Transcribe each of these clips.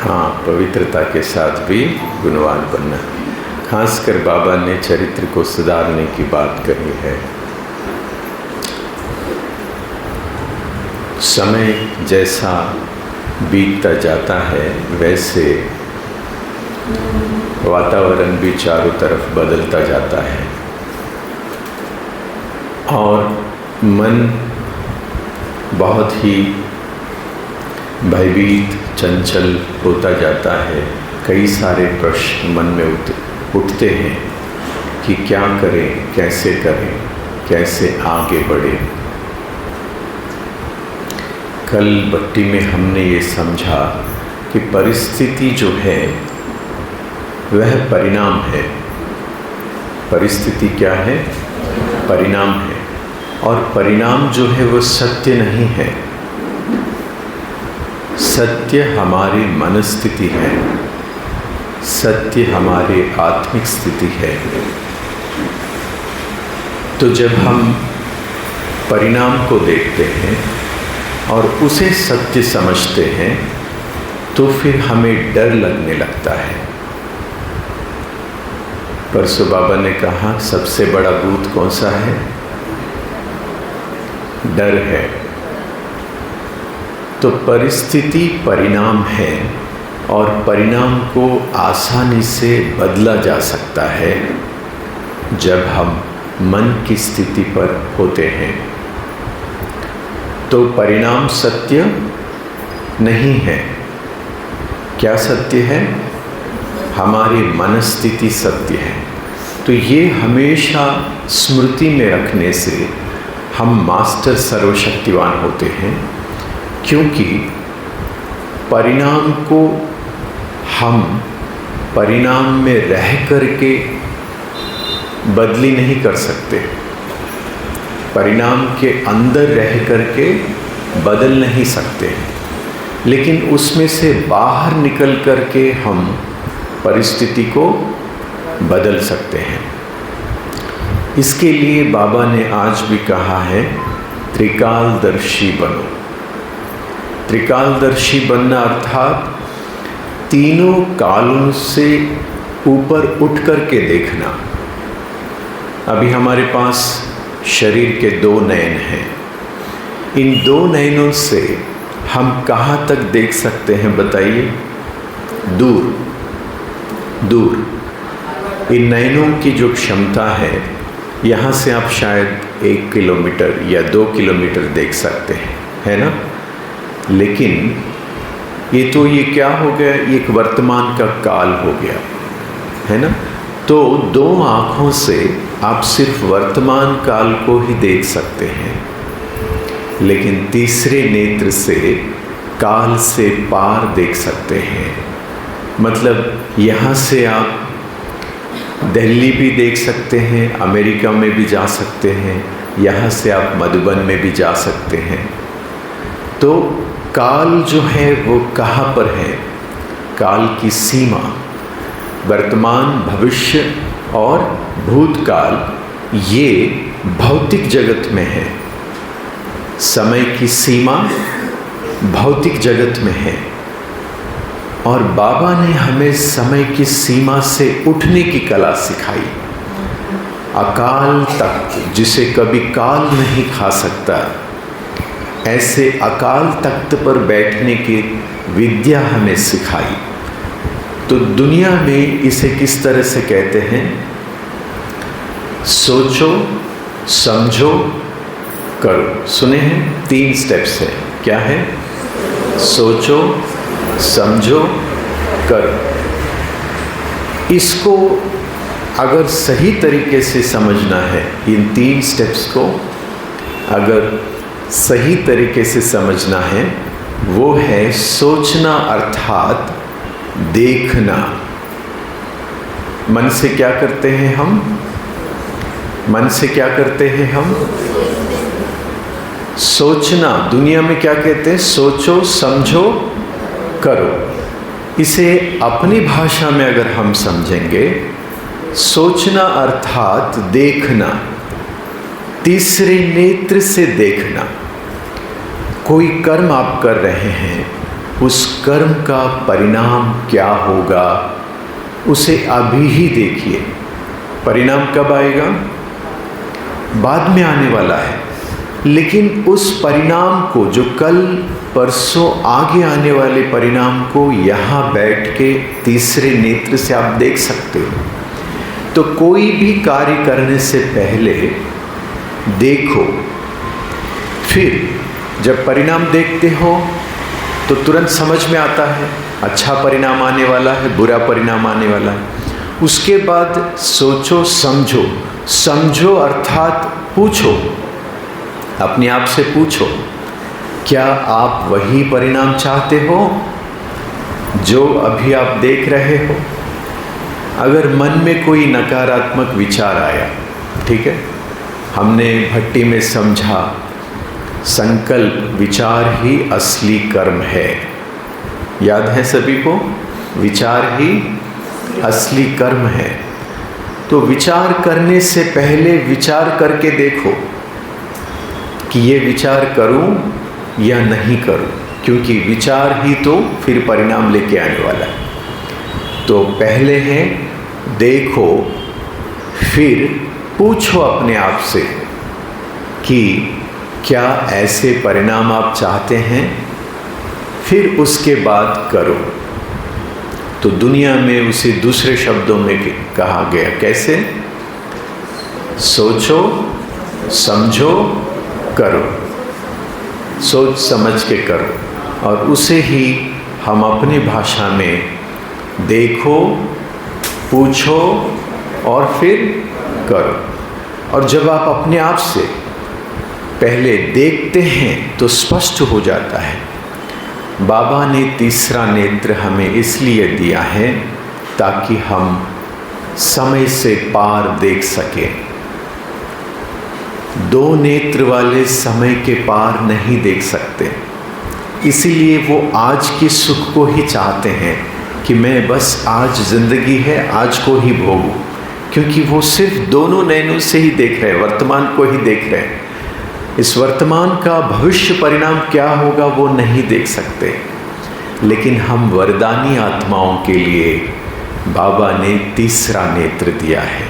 हाँ, पवित्रता के साथ भी गुणवान बनना। खासकर बाबा ने चरित्र को सुधारने की बात कही है। समय जैसा बीतता जाता है वैसे वातावरण भी चारों तरफ बदलता जाता है और मन बहुत ही भयभीत चंचल होता जाता है। कई सारे प्रश्न मन में उठते हैं कि क्या करें, कैसे आगे बढ़े। कल भट्टी में हमने ये समझा कि परिस्थिति जो है वह परिणाम है। परिस्थिति क्या है? परिणाम है। और परिणाम जो है वो सत्य नहीं है। सत्य हमारी मनस्थिति है, सत्य हमारी आत्मिक स्थिति है। तो जब हम परिणाम को देखते हैं और उसे सत्य समझते हैं तो फिर हमें डर लगने लगता है। परसों बाबा ने कहा सबसे बड़ा भूत कौन सा है? डर है। तो परिस्थिति परिणाम है और परिणाम को आसानी से बदला जा सकता है जब हम मन की स्थिति पर होते हैं। तो परिणाम सत्य नहीं है। क्या सत्य है? हमारी मनस्थिति सत्य है। तो ये हमेशा स्मृति में रखने से हम मास्टर सर्वशक्तिवान होते हैं, क्योंकि परिणाम को हम परिणाम में रह करके बदली नहीं कर सकते, परिणाम के अंदर रह करके बदल नहीं सकते, लेकिन उसमें से बाहर निकल करके हम परिस्थिति को बदल सकते हैं। इसके लिए बाबा ने आज भी कहा है त्रिकालदर्शी बनो। त्रिकालदर्शी बनना अर्थात तीनों कालों से ऊपर उठ करके देखना। अभी हमारे पास शरीर के दो नयन हैं। इन दो नयनों से हम कहाँ तक देख सकते हैं बताइए? दूर दूर। इन नयनों की जो क्षमता है, यहाँ से आप शायद 1 किलोमीटर या 2 किलोमीटर देख सकते हैं, है ना? लेकिन ये क्या हो गया? एक वर्तमान का काल हो गया, है ना? तो दो आँखों से आप सिर्फ वर्तमान काल को ही देख सकते हैं, लेकिन तीसरे नेत्र से काल से पार देख सकते हैं। मतलब यहाँ से आप दिल्ली भी देख सकते हैं, अमेरिका में भी जा सकते हैं, यहाँ से आप मधुबन में भी जा सकते हैं। तो काल जो है वो कहाँ पर है? काल की सीमा वर्तमान, भविष्य और भूतकाल ये भौतिक जगत में है। समय की सीमा भौतिक जगत में है और बाबा ने हमें समय की सीमा से उठने की कला सिखाई। अकाल तख्त, जिसे कभी काल नहीं खा सकता, ऐसे अकाल तख्त पर बैठने की विद्या हमें सिखाई। तो दुनिया में इसे किस तरह से कहते हैं? सोचो, समझो, करो। सुने हैं? 3 स्टेप्स है। क्या है? सोचो, समझो, करो। इसको अगर सही तरीके से समझना है, इन 3 स्टेप्स को अगर सही तरीके से समझना है, वो है सोचना अर्थात देखना। मन से क्या करते हैं हम? मन से क्या करते हैं हम? सोचना। दुनिया में क्या कहते हैं? सोचो, समझो, करो। इसे अपनी भाषा में अगर हम समझेंगे, सोचना अर्थात देखना, तीसरे नेत्र से देखना। कोई कर्म आप कर रहे हैं उस कर्म का परिणाम क्या होगा उसे अभी ही देखिए। परिणाम कब आएगा? बाद में आने वाला है, लेकिन उस परिणाम को, जो कल परसों आगे आने वाले परिणाम को, यहाँ बैठ के तीसरे नेत्र से आप देख सकते हो। तो कोई भी कार्य करने से पहले देखो, फिर जब परिणाम देखते हो तो तुरंत समझ में आता है अच्छा परिणाम आने वाला है, बुरा परिणाम आने वाला है। उसके बाद सोचो, समझो। समझो अर्थात पूछो, अपने आप से पूछो, क्या आप वही परिणाम चाहते हो जो अभी आप देख रहे हो? अगर मन में कोई नकारात्मक विचार आया, ठीक है, हमने भट्टी में समझा संकल्प विचार ही असली कर्म है। याद है सभी को? विचार ही असली कर्म है। तो विचार करने से पहले विचार करके देखो कि ये विचार करूं या नहीं करूं, क्योंकि विचार ही तो फिर परिणाम लेके आने वाला है। तो पहले है देखो, फिर पूछो अपने आप से कि क्या ऐसे परिणाम आप चाहते हैं, फिर उसके बाद करो। तो दुनिया में उसे दूसरे शब्दों में कहा गया, कैसे? सोचो, समझो, करो। सोच समझ के करो, और उसे ही हम अपनी भाषा में देखो, पूछो और फिर करो। और जब आप अपने आप से पहले देखते हैं तो स्पष्ट हो जाता है। बाबा ने तीसरा नेत्र हमें इसलिए दिया है ताकि हम समय से पार देख सकें। दो नेत्र वाले समय के पार नहीं देख सकते, इसीलिए वो आज के सुख को ही चाहते हैं कि मैं बस आज जिंदगी है, आज को ही भोगूं, क्योंकि वो सिर्फ दोनों नैनों से ही देख रहे हैं, वर्तमान को ही देख रहे हैं। इस वर्तमान का भविष्य परिणाम क्या होगा वो नहीं देख सकते। लेकिन हम वरदानी आत्माओं के लिए बाबा ने तीसरा नेत्र दिया है,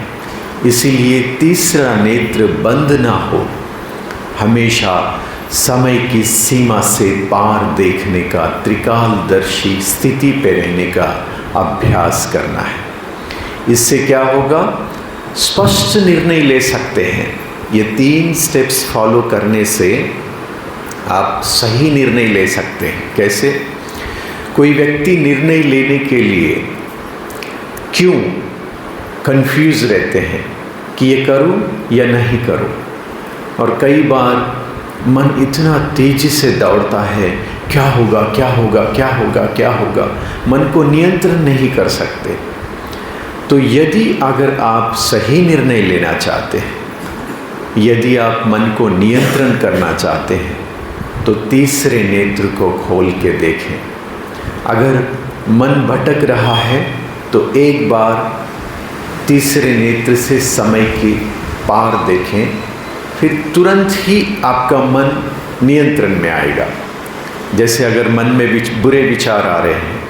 इसीलिए तीसरा नेत्र बंद ना हो, हमेशा समय की सीमा से पार देखने का, त्रिकालदर्शी स्थिति पे रहने का अभ्यास करना है। इससे क्या होगा? स्पष्ट निर्णय ले सकते हैं। ये 3 स्टेप्स फॉलो करने से आप सही निर्णय ले सकते हैं। कैसे? कोई व्यक्ति निर्णय लेने के लिए क्यों कंफ्यूज रहते हैं कि ये करूं या नहीं करूं, और कई बार मन इतना तेजी से दौड़ता है, क्या होगा, क्या होगा, क्या होगा, क्या होगा, मन को नियंत्रण नहीं कर सकते। तो यदि अगर आप सही निर्णय लेना चाहते हैं, यदि आप मन को नियंत्रण करना चाहते हैं, तो तीसरे नेत्र को खोल के देखें। अगर मन भटक रहा है तो एक बार तीसरे नेत्र से समय की पार देखें, फिर तुरंत ही आपका मन नियंत्रण में आएगा। जैसे अगर मन में बुरे विचार आ रहे हैं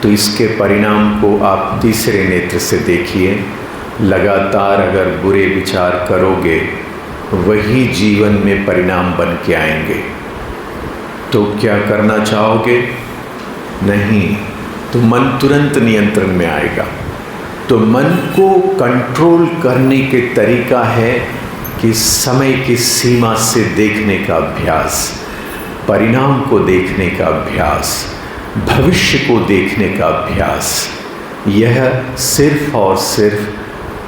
तो इसके परिणाम को आप तीसरे नेत्र से देखिए। लगातार अगर बुरे विचार करोगे, वही जीवन में परिणाम बन के आएंगे। तो क्या करना चाहोगे? नहीं, तो मन तुरंत नियंत्रण में आएगा। तो मन को कंट्रोल करने के तरीका है कि समय की सीमा से देखने का अभ्यास, परिणाम को देखने का अभ्यास, भविष्य को देखने का अभ्यास। यह सिर्फ और सिर्फ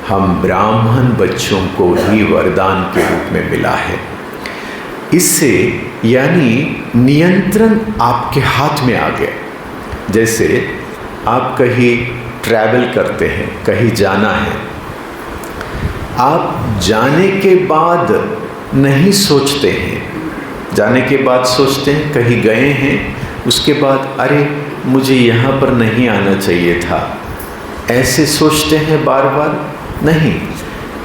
हम ब्राह्मण बच्चों को ही वरदान के रूप में मिला है। इससे यानी नियंत्रण आपके हाथ में आ गया। जैसे आप कहीं ट्रैवल करते हैं, कहीं जाना है, आप जाने के बाद नहीं सोचते हैं, जाने के बाद सोचते हैं कहीं गए हैं, उसके बाद अरे मुझे यहाँ पर नहीं आना चाहिए था, ऐसे सोचते हैं बार बार? नहीं,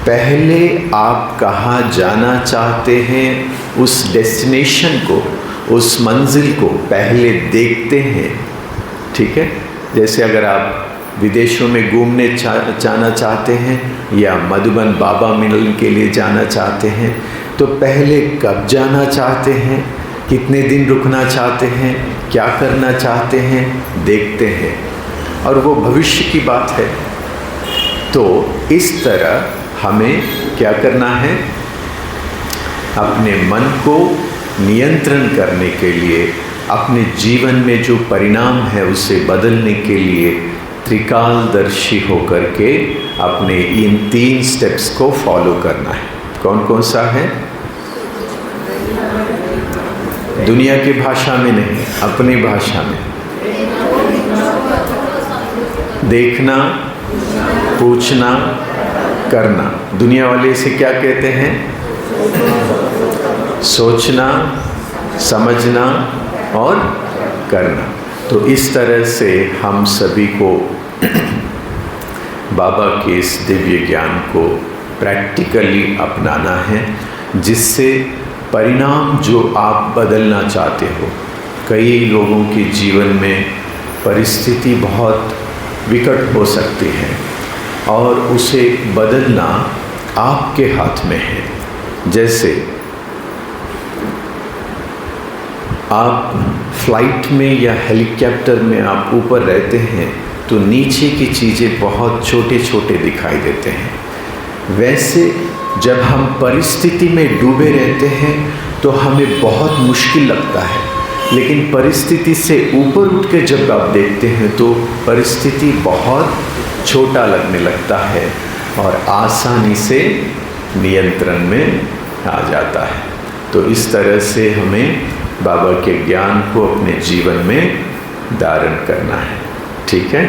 पहले आप कहाँ जाना चाहते हैं उस डेस्टिनेशन को, उस मंजिल को पहले देखते हैं, ठीक है। जैसे अगर आप विदेशों में घूमने जाना चाहते हैं या मधुबन बाबा मिलन के लिए जाना चाहते हैं, तो पहले कब जाना चाहते हैं, कितने दिन रुकना चाहते हैं, क्या करना चाहते हैं, देखते हैं, और वो भविष्य की बात है। तो इस तरह हमें क्या करना है, अपने मन को नियंत्रण करने के लिए, अपने जीवन में जो परिणाम है उसे बदलने के लिए त्रिकालदर्शी होकर के अपने इन 3 स्टेप्स को फॉलो करना है। कौन कौन सा है? दुनिया की भाषा में नहीं, अपनी भाषा में। देखना, पूछना, करना। दुनिया वाले इसे क्या कहते हैं? सोचना, समझना और करना। तो इस तरह से हम सभी को बाबा के इस दिव्य ज्ञान को प्रैक्टिकली अपनाना है, जिससे परिणाम जो आप बदलना चाहते हो, कई लोगों के जीवन में परिस्थिति बहुत विकट हो सकती है और उसे बदलना आपके हाथ में है। जैसे आप फ्लाइट में या हेलीकॉप्टर में आप ऊपर रहते हैं तो नीचे की चीज़ें बहुत छोटे छोटे दिखाई देते हैं। वैसे जब हम परिस्थिति में डूबे रहते हैं तो हमें बहुत मुश्किल लगता है, लेकिन परिस्थिति से ऊपर उठ के जब आप देखते हैं तो परिस्थिति बहुत छोटा लगने लगता है और आसानी से नियंत्रण में आ जाता है। तो इस तरह से हमें बाबा के ज्ञान को अपने जीवन में धारण करना है, ठीक है।